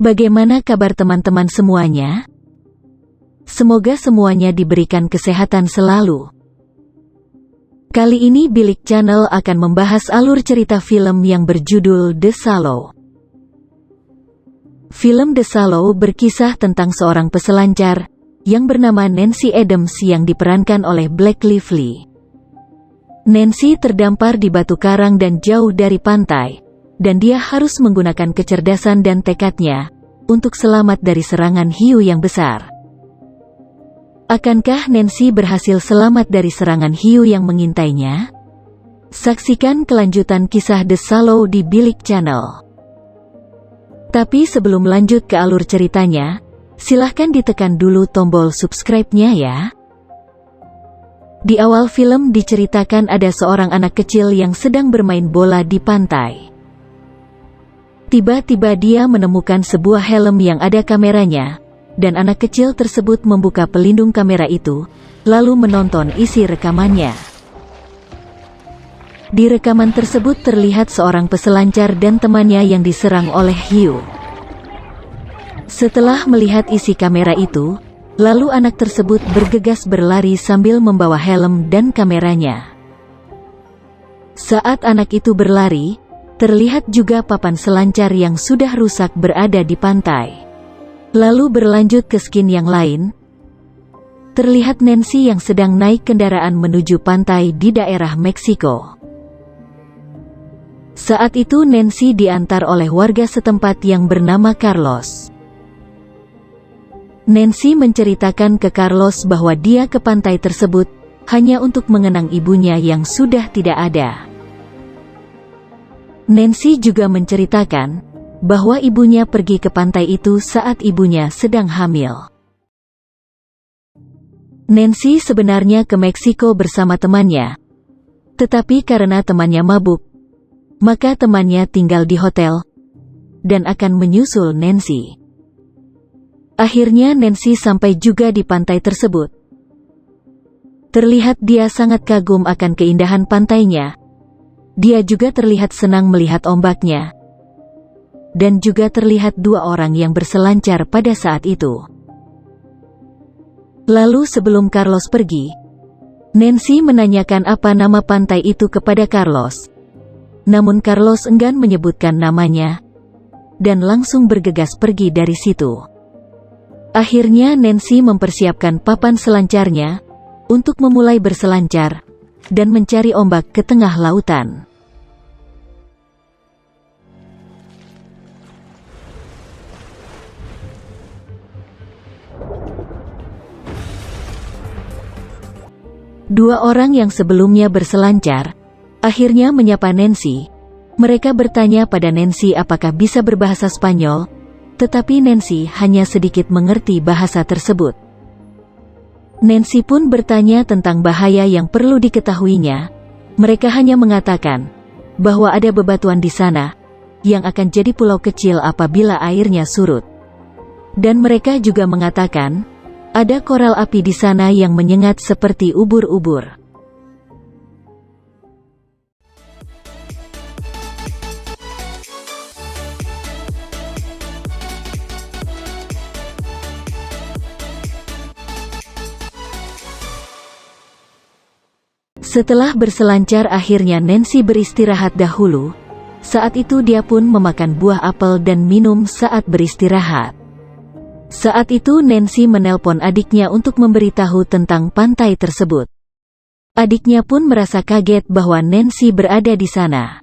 Bagaimana kabar teman-teman semuanya? Semoga semuanya diberikan kesehatan selalu. Kali ini Bilik Channel akan membahas alur cerita film yang berjudul The Shallow. Film The Shallow berkisah tentang seorang peselancar yang bernama Nancy Adams yang diperankan oleh Blake Lively. Nancy terdampar di batu karang dan jauh dari pantai, dan dia harus menggunakan kecerdasan dan tekadnya untuk selamat dari serangan hiu yang besar. Akankah Nancy berhasil selamat dari serangan hiu yang mengintainya? Saksikan kelanjutan kisah The Shallow di Bilik Channel. Tapi sebelum lanjut ke alur ceritanya, silahkan ditekan dulu tombol subscribe-nya ya. Di awal film diceritakan ada seorang anak kecil yang sedang bermain bola di pantai. Tiba-tiba dia menemukan sebuah helm yang ada kameranya, dan anak kecil tersebut membuka pelindung kamera itu, lalu menonton isi rekamannya. Di rekaman tersebut terlihat seorang peselancar dan temannya yang diserang oleh hiu. Setelah melihat isi kamera itu, lalu anak tersebut bergegas berlari sambil membawa helm dan kameranya. Saat anak itu berlari, terlihat juga papan selancar yang sudah rusak berada di pantai. Lalu berlanjut ke scene yang lain. Terlihat Nancy yang sedang naik kendaraan menuju pantai di daerah Meksiko. Saat itu Nancy diantar oleh warga setempat yang bernama Carlos. Nancy menceritakan ke Carlos bahwa dia ke pantai tersebut hanya untuk mengenang ibunya yang sudah tidak ada. Nancy juga menceritakan bahwa ibunya pergi ke pantai itu saat ibunya sedang hamil. Nancy sebenarnya ke Meksiko bersama temannya, tetapi karena temannya mabuk, maka temannya tinggal di hotel dan akan menyusul Nancy. Akhirnya Nancy sampai juga di pantai tersebut. Terlihat dia sangat kagum akan keindahan pantainya. Dia juga terlihat senang melihat ombaknya. Dan juga terlihat dua orang yang berselancar pada saat itu. Lalu sebelum Carlos pergi, Nancy menanyakan apa nama pantai itu kepada Carlos. Namun Carlos enggan menyebutkan namanya, dan langsung bergegas pergi dari situ. Akhirnya Nancy mempersiapkan papan selancarnya untuk memulai berselancar dan mencari ombak ke tengah lautan. Dua orang yang sebelumnya berselancar akhirnya menyapa Nancy. Mereka bertanya pada Nancy apakah bisa berbahasa Spanyol, tetapi Nancy hanya sedikit mengerti bahasa tersebut. Nancy pun bertanya tentang bahaya yang perlu diketahuinya. Mereka hanya mengatakan bahwa ada bebatuan di sana yang akan jadi pulau kecil apabila airnya surut. Dan mereka juga mengatakan ada koral api di sana yang menyengat seperti ubur-ubur. Setelah berselancar akhirnya Nancy beristirahat dahulu. Saat itu dia pun memakan buah apel dan minum saat beristirahat. Saat itu Nancy menelpon adiknya untuk memberitahu tentang pantai tersebut. Adiknya pun merasa kaget bahwa Nancy berada di sana.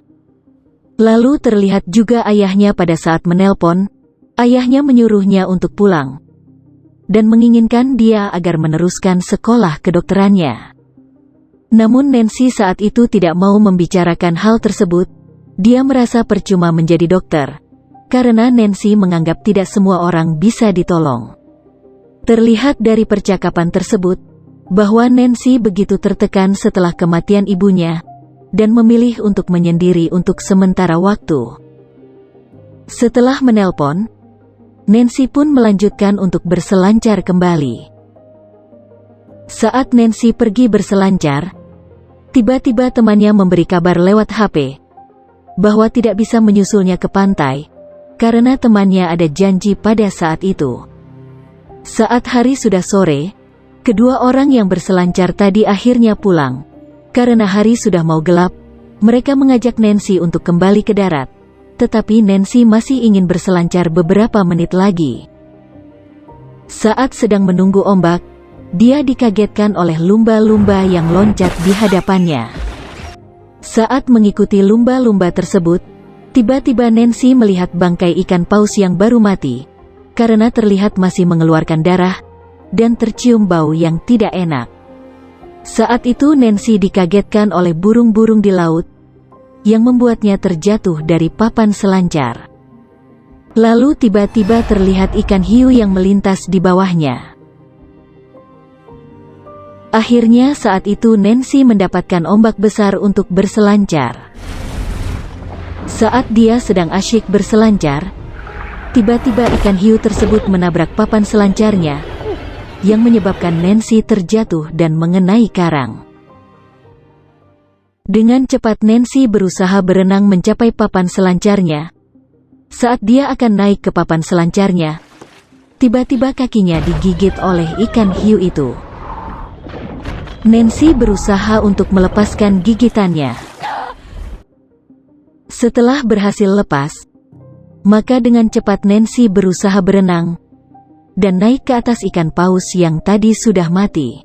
Lalu terlihat juga ayahnya pada saat menelpon. Ayahnya menyuruhnya untuk pulang dan menginginkan dia agar meneruskan sekolah kedokterannya. Namun Nancy saat itu tidak mau membicarakan hal tersebut. Dia merasa percuma menjadi dokter, karena Nancy menganggap tidak semua orang bisa ditolong. Terlihat dari percakapan tersebut, bahwa Nancy begitu tertekan setelah kematian ibunya, dan memilih untuk menyendiri untuk sementara waktu. Setelah menelpon, Nancy pun melanjutkan untuk berselancar kembali. Saat Nancy pergi berselancar, tiba-tiba temannya memberi kabar lewat HP bahwa tidak bisa menyusulnya ke pantai karena temannya ada janji pada saat itu. Saat hari sudah sore, kedua orang yang berselancar tadi akhirnya pulang. Karena hari sudah mau gelap, mereka mengajak Nancy untuk kembali ke darat. Tetapi Nancy masih ingin berselancar beberapa menit lagi. Saat sedang menunggu ombak, dia dikagetkan oleh lumba-lumba yang loncat di hadapannya. Saat mengikuti lumba-lumba tersebut, tiba-tiba Nancy melihat bangkai ikan paus yang baru mati, karena terlihat masih mengeluarkan darah, dan tercium bau yang tidak enak. Saat itu Nancy dikagetkan oleh burung-burung di laut, yang membuatnya terjatuh dari papan selancar. Lalu tiba-tiba terlihat ikan hiu yang melintas di bawahnya. Akhirnya saat itu Nancy mendapatkan ombak besar untuk berselancar. Saat dia sedang asyik berselancar, tiba-tiba ikan hiu tersebut menabrak papan selancarnya, yang menyebabkan Nancy terjatuh dan mengenai karang. Dengan cepat Nancy berusaha berenang mencapai papan selancarnya. Saat dia akan naik ke papan selancarnya, tiba-tiba kakinya digigit oleh ikan hiu itu. Nancy berusaha untuk melepaskan gigitannya. Setelah berhasil lepas, maka dengan cepat Nancy berusaha berenang dan naik ke atas ikan paus yang tadi sudah mati.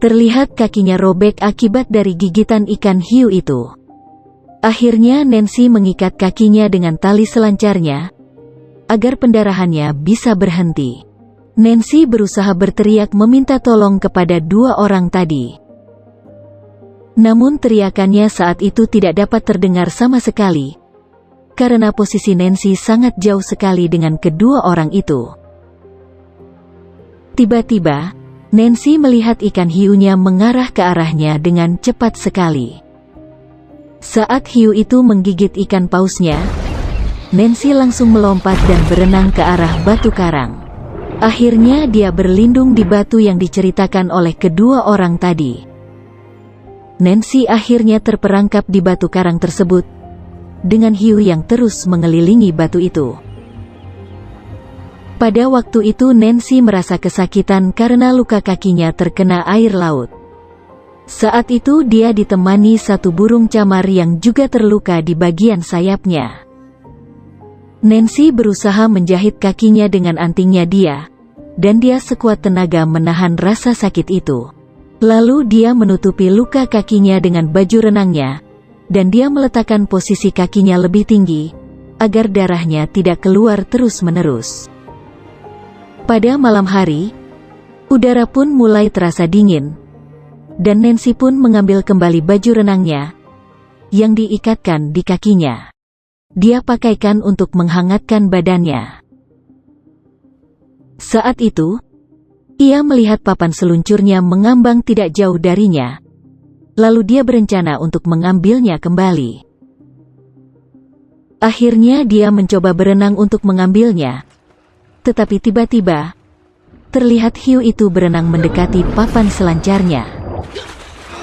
Terlihat kakinya robek akibat dari gigitan ikan hiu itu. Akhirnya Nancy mengikat kakinya dengan tali selancarnya, agar pendarahannya bisa berhenti. Nancy berusaha berteriak meminta tolong kepada dua orang tadi. Namun teriakannya saat itu tidak dapat terdengar sama sekali, karena posisi Nancy sangat jauh sekali dengan kedua orang itu. Tiba-tiba, Nancy melihat ikan hiunya mengarah ke arahnya dengan cepat sekali. Saat hiu itu menggigit ikan pausnya, Nancy langsung melompat dan berenang ke arah batu karang. Akhirnya dia berlindung di batu yang diceritakan oleh kedua orang tadi. Nancy akhirnya terperangkap di batu karang tersebut, dengan hiu yang terus mengelilingi batu itu. Pada waktu itu Nancy merasa kesakitan karena luka kakinya terkena air laut. Saat itu dia ditemani satu burung camar yang juga terluka di bagian sayapnya. Nancy berusaha menjahit kakinya dengan antingnya dia, dan dia sekuat tenaga menahan rasa sakit itu. Lalu dia menutupi luka kakinya dengan baju renangnya, dan dia meletakkan posisi kakinya lebih tinggi, agar darahnya tidak keluar terus-menerus. Pada malam hari, udara pun mulai terasa dingin, dan Nancy pun mengambil kembali baju renangnya, yang diikatkan di kakinya. Dia pakaikan untuk menghangatkan badannya. Saat itu, ia melihat papan seluncurnya mengambang tidak jauh darinya, lalu dia berencana untuk mengambilnya kembali. Akhirnya dia mencoba berenang untuk mengambilnya, tetapi tiba-tiba, terlihat hiu itu berenang mendekati papan selancarnya.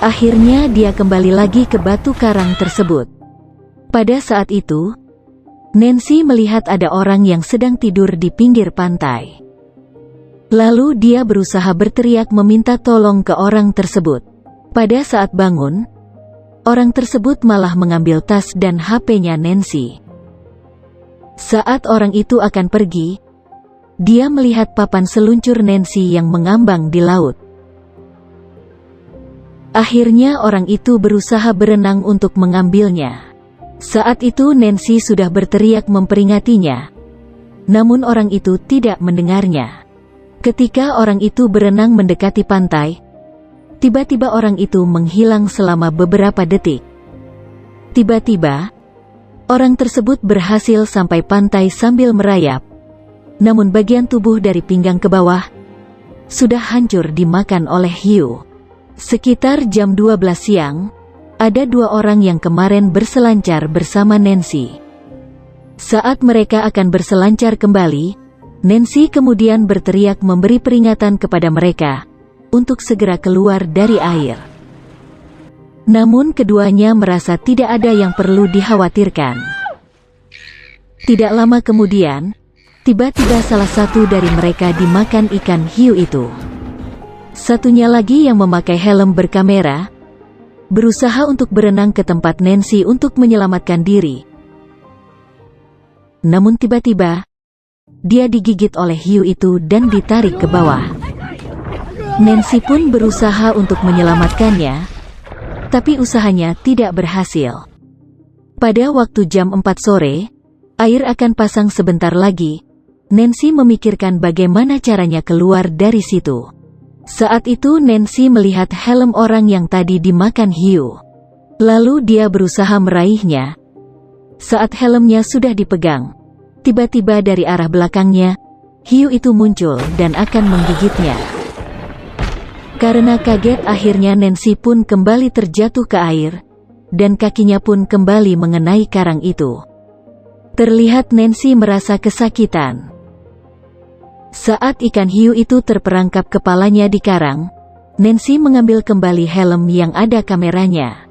Akhirnya dia kembali lagi ke batu karang tersebut. Pada saat itu, Nancy melihat ada orang yang sedang tidur di pinggir pantai. Lalu dia berusaha berteriak meminta tolong ke orang tersebut. Pada saat bangun, orang tersebut malah mengambil tas dan HP-nya Nancy. Saat orang itu akan pergi, dia melihat papan seluncur Nancy yang mengambang di laut. Akhirnya orang itu berusaha berenang untuk mengambilnya. Saat itu Nancy sudah berteriak memperingatinya, namun orang itu tidak mendengarnya. Ketika orang itu berenang mendekati pantai, tiba-tiba orang itu menghilang selama beberapa detik. Tiba-tiba, orang tersebut berhasil sampai pantai sambil merayap, namun bagian tubuh dari pinggang ke bawah sudah hancur dimakan oleh hiu. Sekitar jam 12 siang, ada dua orang yang kemarin berselancar bersama Nancy. Saat mereka akan berselancar kembali, Nancy kemudian berteriak memberi peringatan kepada mereka untuk segera keluar dari air. Namun keduanya merasa tidak ada yang perlu dikhawatirkan. Tidak lama kemudian, tiba-tiba salah satu dari mereka dimakan ikan hiu itu. Satunya lagi yang memakai helm berkamera, berusaha untuk berenang ke tempat Nancy untuk menyelamatkan diri. Namun tiba-tiba, dia digigit oleh hiu itu dan ditarik ke bawah. Nancy pun berusaha untuk menyelamatkannya, tapi usahanya tidak berhasil. Pada waktu jam 4 sore, air akan pasang sebentar lagi. Nancy memikirkan bagaimana caranya keluar dari situ. Saat itu Nancy melihat helm orang yang tadi dimakan hiu. Lalu dia berusaha meraihnya. Saat helmnya sudah dipegang, tiba-tiba dari arah belakangnya, hiu itu muncul dan akan menggigitnya. Karena kaget, akhirnya Nancy pun kembali terjatuh ke air, dan kakinya pun kembali mengenai karang itu. Terlihat Nancy merasa kesakitan. Saat ikan hiu itu terperangkap kepalanya di karang, Nancy mengambil kembali helm yang ada kameranya.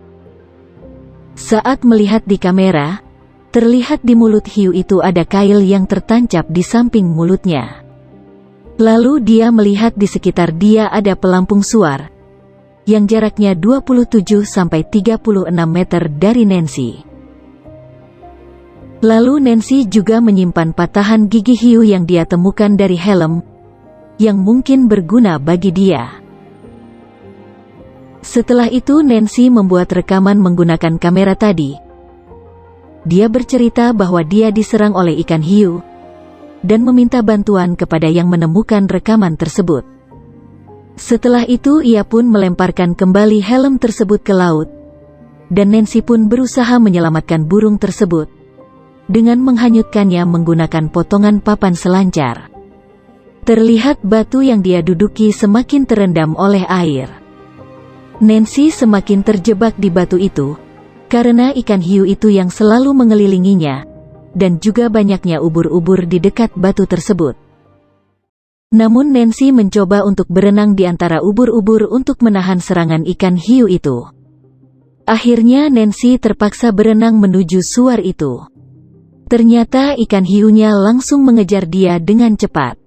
Saat melihat di kamera, terlihat di mulut hiu itu ada kail yang tertancap di samping mulutnya. Lalu dia melihat di sekitar dia ada pelampung suar, yang jaraknya 27-36 meter dari Nancy. Lalu Nancy juga menyimpan patahan gigi hiu yang dia temukan dari helm, yang mungkin berguna bagi dia. Setelah itu Nancy membuat rekaman menggunakan kamera tadi. Dia bercerita bahwa dia diserang oleh ikan hiu, dan meminta bantuan kepada yang menemukan rekaman tersebut. Setelah itu ia pun melemparkan kembali helm tersebut ke laut, dan Nancy pun berusaha menyelamatkan burung tersebut dengan menghanyutkannya menggunakan potongan papan selancar. Terlihat batu yang dia duduki semakin terendam oleh air. Nancy semakin terjebak di batu itu, karena ikan hiu itu yang selalu mengelilinginya, dan juga banyaknya ubur-ubur di dekat batu tersebut. Namun Nancy mencoba untuk berenang di antara ubur-ubur untuk menahan serangan ikan hiu itu. Akhirnya Nancy terpaksa berenang menuju suar itu. Ternyata ikan hiunya langsung mengejar dia dengan cepat.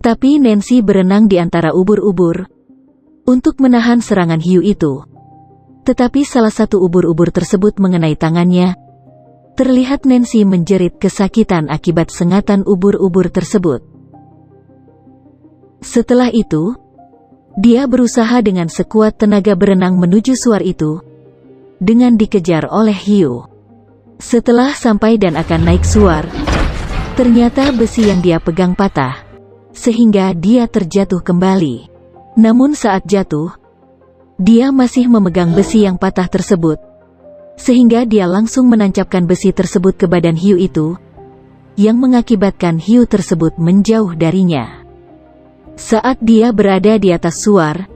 Tapi Nancy berenang di antara ubur-ubur untuk menahan serangan hiu itu. Tetapi salah satu ubur-ubur tersebut mengenai tangannya. Terlihat Nancy menjerit kesakitan akibat sengatan ubur-ubur tersebut. Setelah itu, dia berusaha dengan sekuat tenaga berenang menuju suar itu, dengan dikejar oleh hiu. Setelah sampai dan akan naik suar, ternyata besi yang dia pegang patah, sehingga dia terjatuh kembali. Namun saat jatuh, dia masih memegang besi yang patah tersebut, sehingga dia langsung menancapkan besi tersebut ke badan hiu itu, yang mengakibatkan hiu tersebut menjauh darinya. Saat dia berada di atas suar,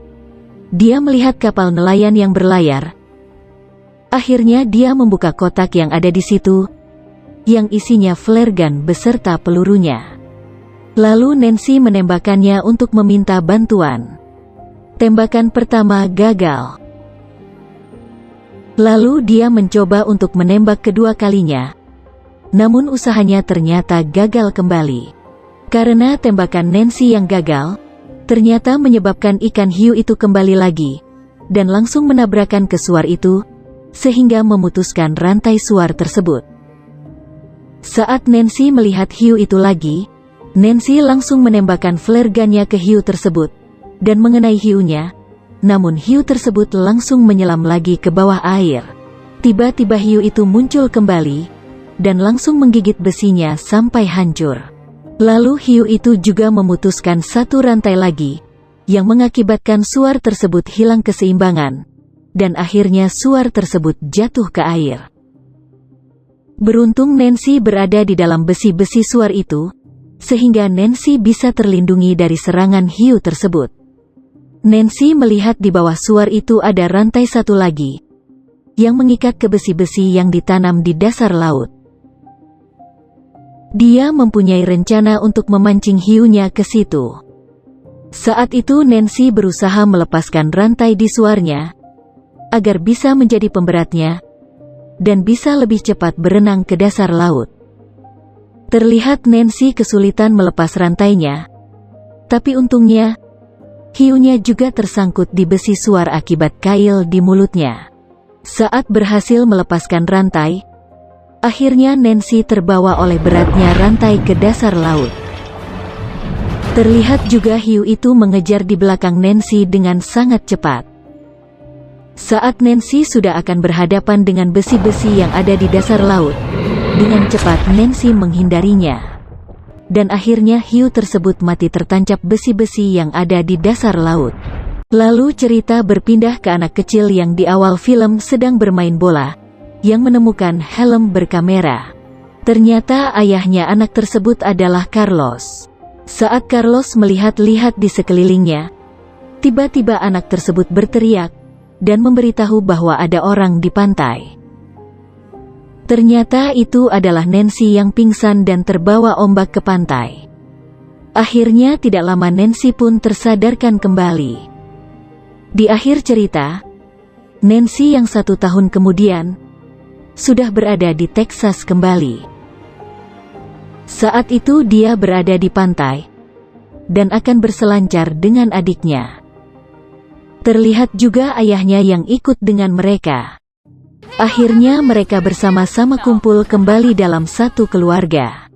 dia melihat kapal nelayan yang berlayar. Akhirnya dia membuka kotak yang ada di situ, yang isinya flare gun beserta pelurunya. Lalu Nancy menembakkannya untuk meminta bantuan. Tembakan pertama gagal. Lalu dia mencoba untuk menembak kedua kalinya. Namun usahanya ternyata gagal kembali. Karena tembakan Nancy yang gagal, ternyata menyebabkan ikan hiu itu kembali lagi, dan langsung menabrakkan ke suar itu, sehingga memutuskan rantai suar tersebut. Saat Nancy melihat hiu itu lagi, Nancy langsung menembakkan flare gun-nya ke hiu tersebut, dan mengenai hiunya. Namun hiu tersebut langsung menyelam lagi ke bawah air. Tiba-tiba hiu itu muncul kembali, dan langsung menggigit besinya sampai hancur. Lalu hiu itu juga memutuskan satu rantai lagi, yang mengakibatkan suar tersebut hilang keseimbangan, dan akhirnya suar tersebut jatuh ke air. Beruntung Nancy berada di dalam besi-besi suar itu, sehingga Nancy bisa terlindungi dari serangan hiu tersebut. Nancy melihat di bawah suar itu ada rantai satu lagi, yang mengikat ke besi-besi yang ditanam di dasar laut. Dia mempunyai rencana untuk memancing hiunya ke situ. Saat itu Nancy berusaha melepaskan rantai di suarnya, agar bisa menjadi pemberatnya, dan bisa lebih cepat berenang ke dasar laut. Terlihat Nancy kesulitan melepas rantainya, tapi untungnya, hiunya juga tersangkut di besi suar akibat kail di mulutnya. Saat berhasil melepaskan rantai, akhirnya Nancy terbawa oleh beratnya rantai ke dasar laut. Terlihat juga hiu itu mengejar di belakang Nancy dengan sangat cepat. Saat Nancy sudah akan berhadapan dengan besi-besi yang ada di dasar laut, dengan cepat Nancy menghindarinya. Dan akhirnya hiu tersebut mati tertancap besi-besi yang ada di dasar laut. Lalu cerita berpindah ke anak kecil yang di awal film sedang bermain bola, yang menemukan helm berkamera. Ternyata ayahnya anak tersebut adalah Carlos. Saat Carlos melihat-lihat di sekelilingnya, tiba-tiba anak tersebut berteriak dan memberitahu bahwa ada orang di pantai. Ternyata itu adalah Nancy yang pingsan dan terbawa ombak ke pantai. Akhirnya tidak lama Nancy pun tersadarkan kembali. Di akhir cerita, Nancy yang 1 tahun kemudian sudah berada di Texas kembali. Saat itu dia berada di pantai dan akan berselancar dengan adiknya. Terlihat juga ayahnya yang ikut dengan mereka. Akhirnya mereka bersama-sama kumpul kembali dalam satu keluarga.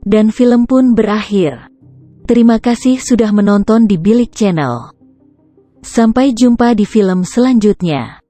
Dan film pun berakhir. Terima kasih sudah menonton di Bilik Channel. Sampai jumpa di film selanjutnya.